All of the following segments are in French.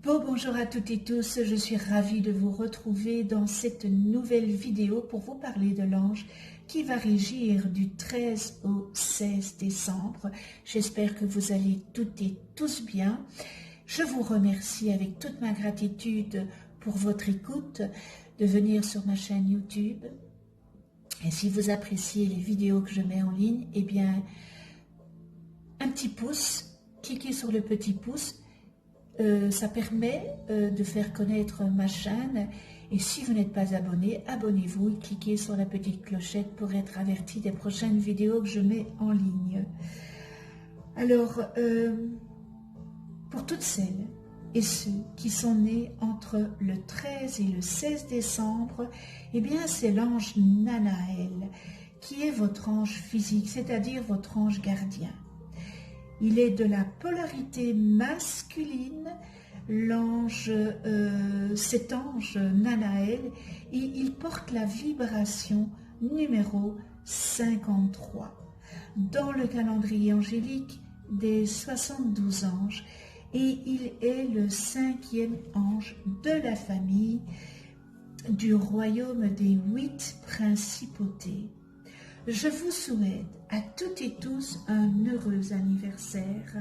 Bonjour à toutes et tous, je suis ravie de vous retrouver dans cette nouvelle vidéo pour vous parler de l'ange qui va régir du 13 au 16 décembre. J'espère que vous allez toutes et tous bien. Je vous remercie avec toute ma gratitude pour votre écoute, de venir sur ma chaîne YouTube. Et si vous appréciez les vidéos que je mets en ligne, eh bien, un petit pouce, cliquez sur le petit pouce. Ça permet de faire connaître ma chaîne, et si vous n'êtes pas abonné, abonnez-vous et cliquez sur la petite clochette pour être averti des prochaines vidéos que je mets en ligne. Alors, pour toutes celles et ceux qui sont nés entre le 13 et le 16 décembre, eh bien c'est l'ange Nanaël qui est votre ange physique, c'est-à-dire votre ange gardien. Il est de la polarité masculine, cet ange Nanaël, et il porte la vibration numéro 53 dans le calendrier angélique des 72 anges, et il est le 5e ange de la famille du royaume des 8 principautés. Je vous souhaite à toutes et tous un heureux anniversaire.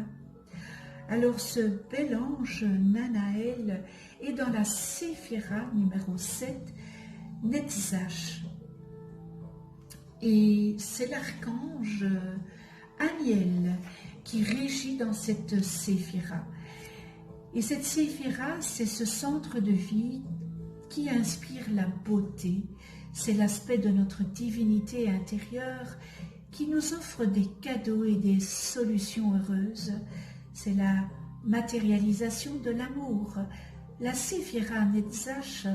Alors ce bel ange Nanaël est dans la séphira numéro 7, Netzach. Et c'est l'archange Aniel qui régit dans cette séphira. Et cette séphira, c'est ce centre de vie qui inspire la beauté. C'est l'aspect de notre divinité intérieure qui nous offre des cadeaux et des solutions heureuses. C'est la matérialisation de l'amour. La séphira Netzach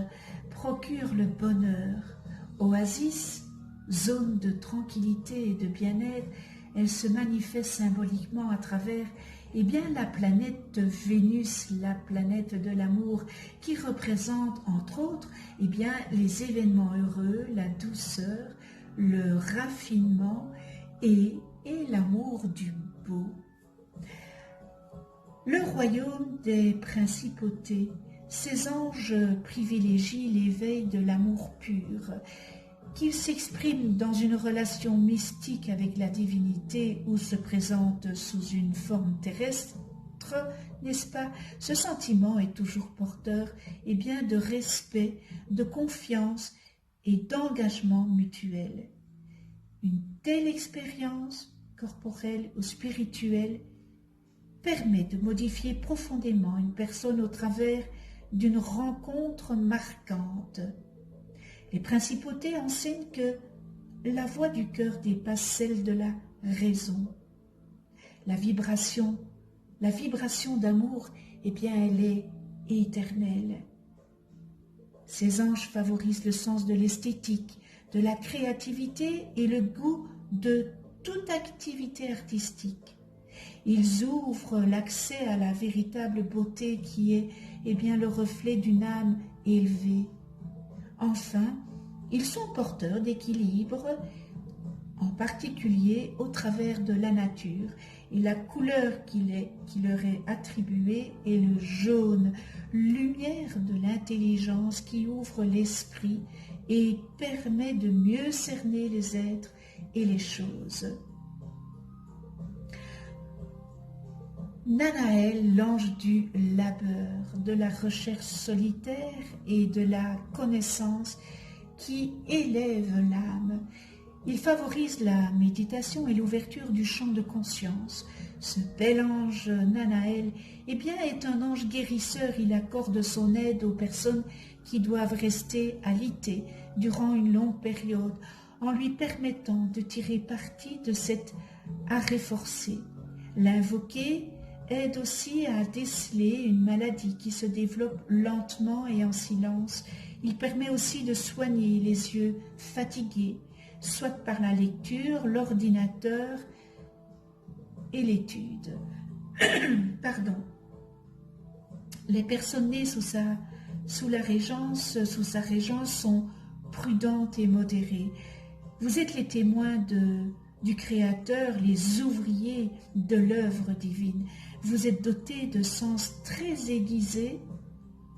procure le bonheur. Oasis, zone de tranquillité et de bien-être, elle se manifeste symboliquement à travers la planète Vénus, la planète de l'amour, qui représente entre autres les événements heureux, la douceur, le raffinement et l'amour du beau. Le royaume des principautés, ces anges privilégient l'éveil de l'amour pur, qu'il s'exprime dans une relation mystique avec la divinité ou se présente sous une forme terrestre, n'est-ce pas? Ce sentiment est toujours porteur de respect, de confiance et d'engagement mutuel. Une telle expérience, corporelle ou spirituelle, permet de modifier profondément une personne au travers d'une rencontre marquante. Les principautés enseignent que la voix du cœur dépasse celle de la raison. La vibration d'amour, elle est éternelle. Ces anges favorisent le sens de l'esthétique, de la créativité et le goût de toute activité artistique. Ils ouvrent l'accès à la véritable beauté qui est le reflet d'une âme élevée. Enfin, ils sont porteurs d'équilibre, en particulier au travers de la nature, et la couleur qui leur est attribuée est le jaune, lumière de l'intelligence qui ouvre l'esprit et permet de mieux cerner les êtres et les choses. Nanaël, l'ange du labeur, de la recherche solitaire et de la connaissance qui élève l'âme. Il favorise la méditation et l'ouverture du champ de conscience. Ce bel ange Nanaël est un ange guérisseur. Il accorde son aide aux personnes qui doivent rester alitées durant une longue période, en lui permettant de tirer parti de cet arrêt forcé. L'invoquer aide aussi à déceler une maladie qui se développe lentement et en silence. Il permet aussi de soigner les yeux fatigués, soit par la lecture, l'ordinateur et l'étude. Pardon. Les personnes nées sous sa régence sont prudentes et modérées. Vous êtes les témoins du Créateur, les ouvriers de l'œuvre divine. Vous êtes dotés de sens très aiguisés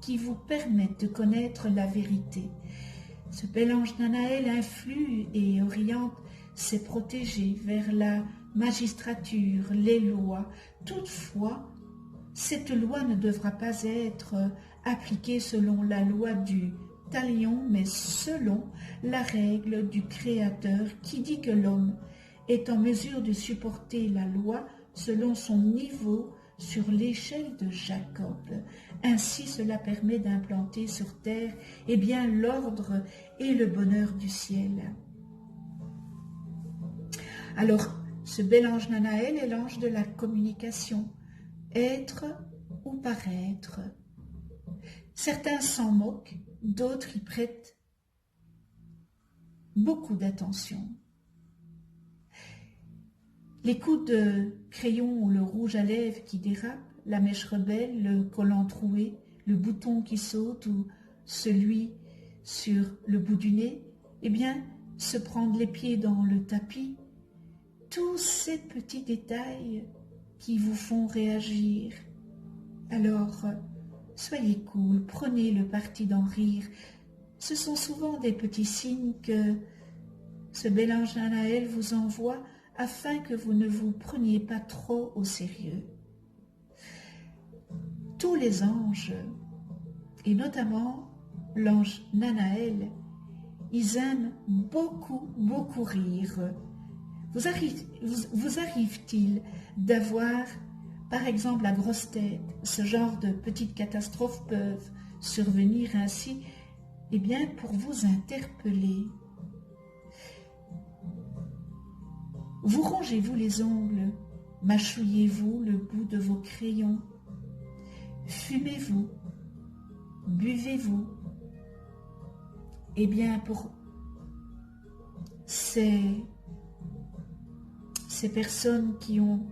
qui vous permettent de connaître la vérité. Ce bel ange Nanaël influe et oriente ses protégés vers la magistrature, les lois. Toutefois, cette loi ne devra pas être appliquée selon la loi du talion, mais selon la règle du Créateur qui dit que l'homme est en mesure de supporter la loi selon son niveau sur l'échelle de Jacob. Ainsi, cela permet d'implanter sur terre l'ordre et le bonheur du ciel. Alors, ce bel ange Nanaël est l'ange de la communication, être ou paraître. Certains s'en moquent, d'autres y prêtent beaucoup d'attention. Les coups de crayon ou le rouge à lèvres qui dérape, la mèche rebelle, le collant troué, le bouton qui saute ou celui sur le bout du nez, se prendre les pieds dans le tapis, tous ces petits détails qui vous font réagir. Alors, soyez cool, prenez le parti d'en rire. Ce sont souvent des petits signes que ce bel ange Nanaël vous envoie afin que vous ne vous preniez pas trop au sérieux. Tous les anges, et notamment l'ange Nanaël, ils aiment beaucoup rire. Vous arrive-t-il d'avoir, par exemple, la grosse tête? Ce genre de petites catastrophes peuvent survenir ainsi, pour vous interpeller. Vous rongez-vous les ongles? Mâchouillez-vous le bout de vos crayons? Fumez-vous? Buvez-vous? Pour ces personnes qui ont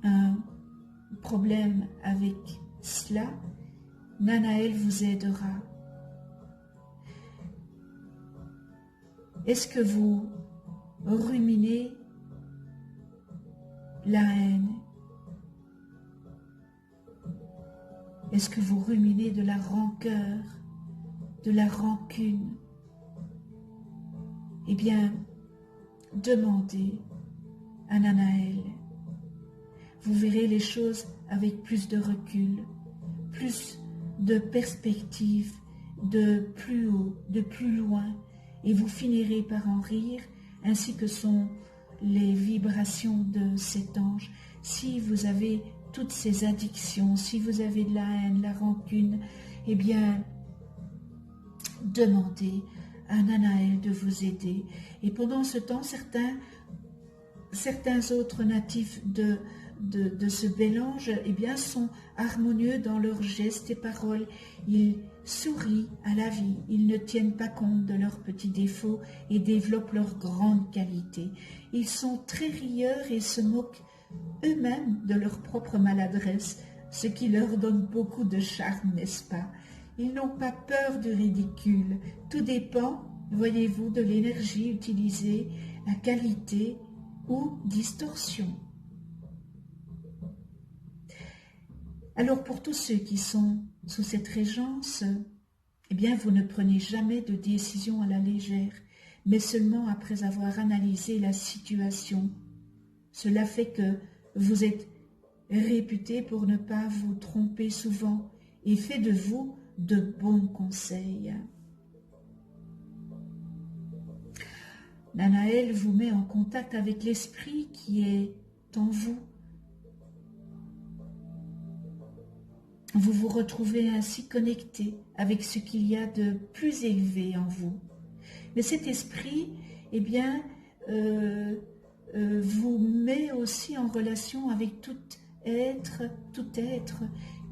un problème avec cela, Nanaël vous aidera. Est-ce que vous ruminez la haine? Est-ce que vous ruminez de la rancœur, de la rancune? Demandez à Nanaël. Vous verrez les choses avec plus de recul, plus de perspective, de plus haut, de plus loin, et vous finirez par en rire, ainsi que sont les vibrations de cet ange. Si vous avez toutes ces addictions, si vous avez de la haine, la rancune, demandez à Nanaël de vous aider. Et pendant ce temps, certains autres natifs de ce bel ange sont harmonieux dans leurs gestes et paroles. Ils sourient à la vie, ils ne tiennent pas compte de leurs petits défauts et développent leurs grandes qualités. Ils sont très rieurs et se moquent eux-mêmes de leur propre maladresse, ce qui leur donne beaucoup de charme, n'est-ce pas? Ils n'ont pas peur du ridicule. Tout dépend, voyez-vous, de l'énergie utilisée, la qualité ou distorsion. Alors pour tous ceux qui sont sous cette régence, vous ne prenez jamais de décision à la légère, mais seulement après avoir analysé la situation. Cela fait que vous êtes réputé pour ne pas vous tromper souvent et fait de vous de bons conseils. Nanaël vous met en contact avec l'esprit qui est en vous. Vous vous retrouvez ainsi connecté avec ce qu'il y a de plus élevé en vous. Mais cet esprit, vous met aussi en relation avec tout être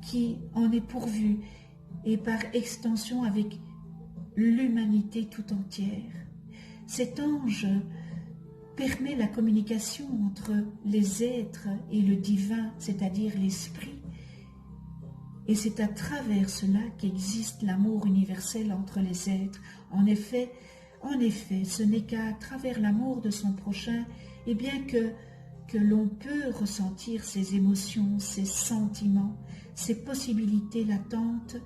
qui en est pourvu, et par extension avec l'humanité tout entière. Cet ange permet la communication entre les êtres et le divin, c'est-à-dire l'esprit. Et c'est à travers cela qu'existe l'amour universel entre les êtres. En effet, ce n'est qu'à travers l'amour de son prochain, que que l'on peut ressentir ses émotions, ses sentiments, ses possibilités latentes,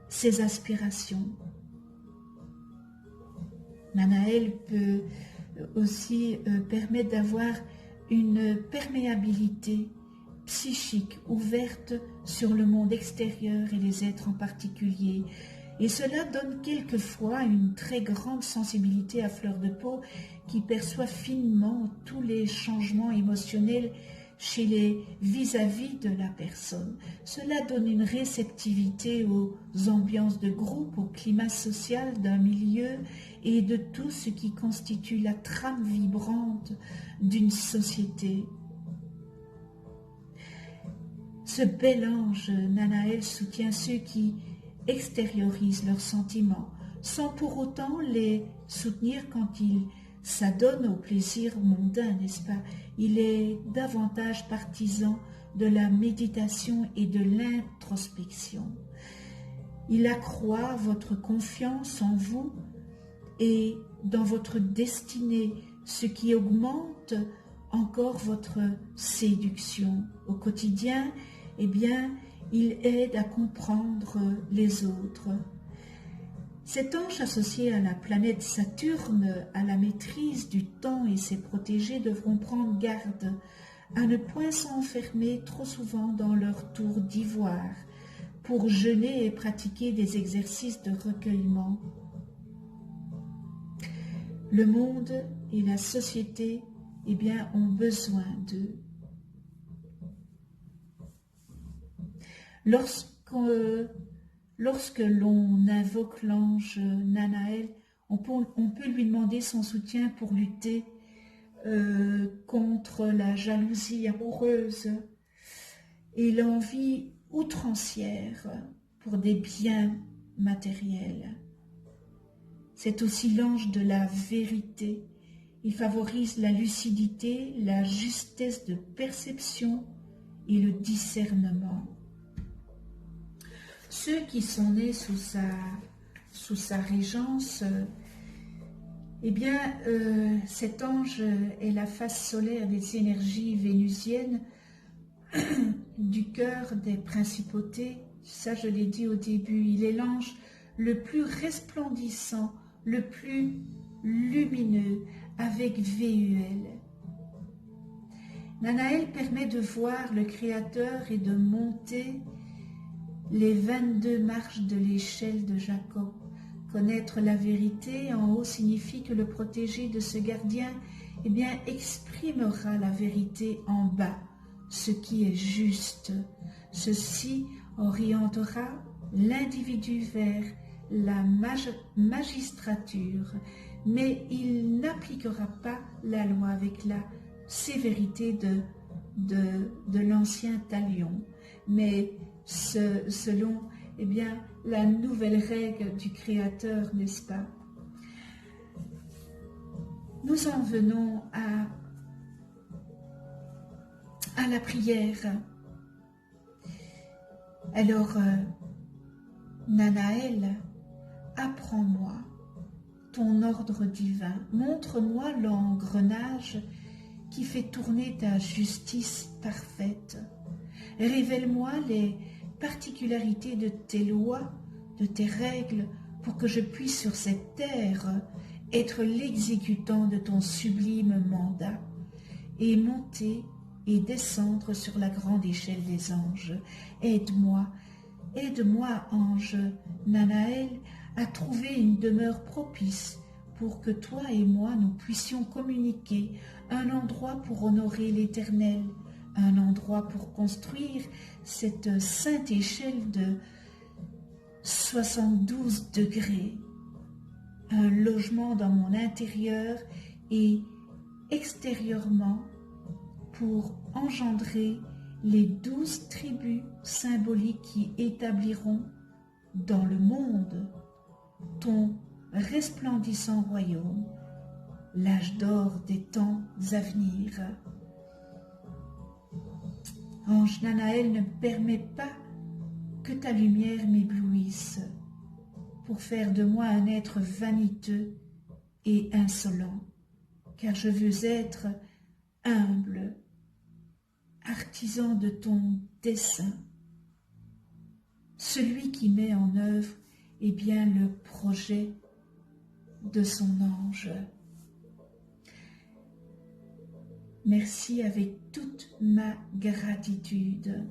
ses aspirations. Nanaël peut aussi permettre d'avoir une perméabilité psychique ouverte sur le monde extérieur et les êtres en particulier. Et cela donne quelquefois une très grande sensibilité à fleur de peau qui perçoit finement tous les changements émotionnels chez les vis-à-vis de la personne. Cela donne une réceptivité aux ambiances de groupe, au climat social d'un milieu et de tout ce qui constitue la trame vibrante d'une société. Ce bel ange, Nanaël, soutient ceux qui extériorisent leurs sentiments, sans pour autant les soutenir quand ils s'adonnent au plaisir mondain, n'est-ce pas? Il est davantage partisan de la méditation et de l'introspection. Il accroît votre confiance en vous et dans votre destinée, ce qui augmente encore votre séduction. Au quotidien, eh bien, il aide à comprendre les autres. Cet ange associé à la planète Saturne, à la maîtrise du temps et ses protégés devront prendre garde à ne point s'enfermer trop souvent dans leur tour d'ivoire pour jeûner et pratiquer des exercices de recueillement. Le monde et la société, eh bien, ont besoin d'eux. Lorsque l'on invoque l'ange Nanaël, on peut lui demander son soutien pour lutter contre la jalousie amoureuse et l'envie outrancière pour des biens matériels. C'est aussi l'ange de la vérité. Il favorise la lucidité, la justesse de perception et le discernement. Ceux qui sont nés sous sa régence, eh bien, cet ange est la face solaire des énergies vénusiennes, du cœur des principautés. Ça, je l'ai dit au début, il est l'ange le plus resplendissant, le plus lumineux, avec VUL. Nanaël permet de voir le Créateur et de monter les 22 marches de l'échelle de Jacob. Connaître la vérité en haut signifie que le protégé de ce gardien, eh bien, exprimera la vérité en bas, ce qui est juste. Ceci orientera l'individu vers la magistrature, mais il n'appliquera pas la loi avec la sévérité de l'ancien talion, mais selon eh bien, la nouvelle règle du Créateur, n'est-ce pas? Nous en venons à la prière. Alors, Nanaël, apprends-moi ton ordre divin, montre-moi l'engrenage qui fait tourner ta justice parfaite. Révèle-moi les particularités de tes lois, de tes règles, pour que je puisse sur cette terre être l'exécutant de ton sublime mandat et monter et descendre sur la grande échelle des anges. Aide-moi, ange Nanaël, à trouver une demeure propice pour que toi et moi nous puissions communiquer, un endroit pour honorer l'Éternel, un endroit pour construire cette sainte échelle de 72 degrés, un logement dans mon intérieur et extérieurement pour engendrer les 12 tribus symboliques qui établiront dans le monde ton resplendissant royaume, l'âge d'or des temps à venir. Ange Nanaël, ne permets pas que ta lumière m'éblouisse pour faire de moi un être vaniteux et insolent, car je veux être humble artisan de ton dessein, celui qui met en œuvre le projet de son ange. Merci avec toute ma gratitude.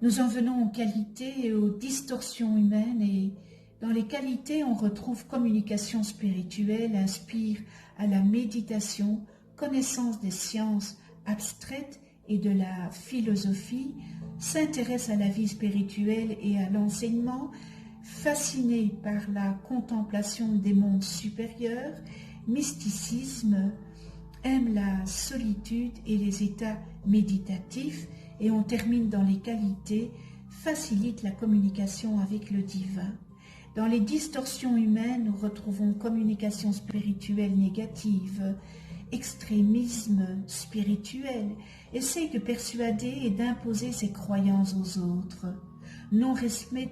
Nous en venons aux qualités et aux distorsions humaines, et dans les qualités, on retrouve communication spirituelle, inspire à la méditation, connaissance des sciences abstraites et de la philosophie, s'intéresse à la vie spirituelle et à l'enseignement, fasciné par la contemplation des mondes supérieurs, mysticisme, aime la solitude et les états méditatifs, et on termine dans les qualités, facilite la communication avec le divin. Dans les distorsions humaines, nous retrouvons communication spirituelle négative, extrémisme spirituel, essaye de persuader et d'imposer ses croyances aux autres, non-respect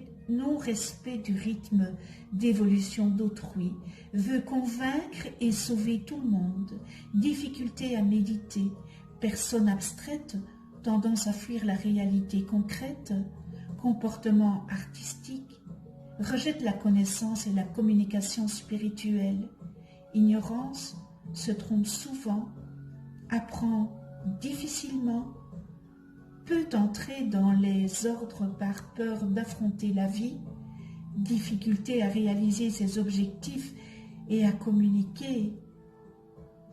du rythme d'évolution d'autrui, veut convaincre et sauver tout le monde, difficulté à méditer, personne abstraite, tendance à fuir la réalité concrète, comportement artistique, rejette la connaissance et la communication spirituelle, ignorance, se trompe souvent, apprend difficilement, peut entrer dans les ordres par peur d'affronter la vie, difficulté à réaliser ses objectifs et à communiquer,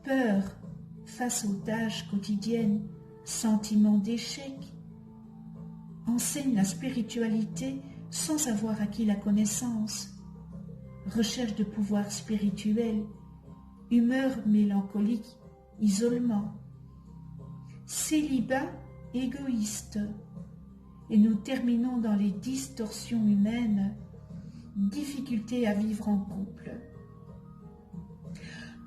peur face aux tâches quotidiennes, sentiment d'échec, enseigne la spiritualité sans avoir acquis la connaissance, recherche de pouvoir spirituel, humeur mélancolique, isolement, célibat égoïste. Et nous terminons dans les distorsions humaines, difficulté à vivre en couple.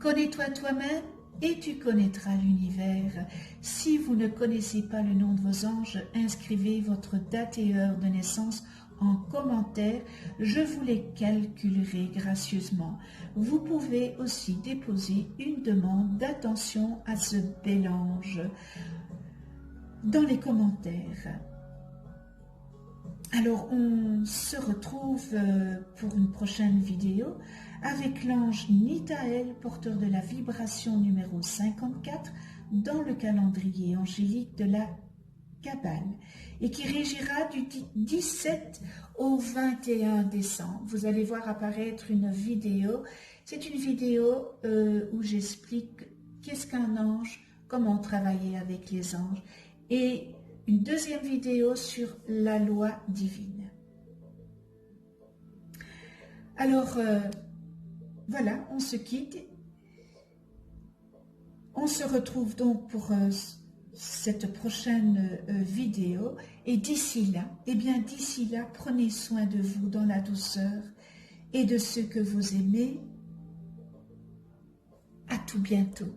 Connais-toi toi-même et tu connaîtras l'univers. Si vous ne connaissez pas le nom de vos anges, inscrivez votre date et heure de naissance en commentaire, je vous les calculerai gracieusement. Vous pouvez aussi déposer une demande d'attention à ce bel ange dans les commentaires. Alors, on se retrouve pour une prochaine vidéo avec l'ange Nitael, porteur de la vibration numéro 54 dans le calendrier angélique de la Kabbale, et qui régira du 17 au 21 décembre. Vous allez voir apparaître une vidéo. C'est une vidéo où j'explique qu'est-ce qu'un ange, comment travailler avec les anges, et une deuxième vidéo sur la loi divine. Alors, voilà, on se quitte. On se retrouve donc pour cette prochaine vidéo. Et d'ici là, prenez soin de vous dans la douceur et de ceux que vous aimez. À tout bientôt.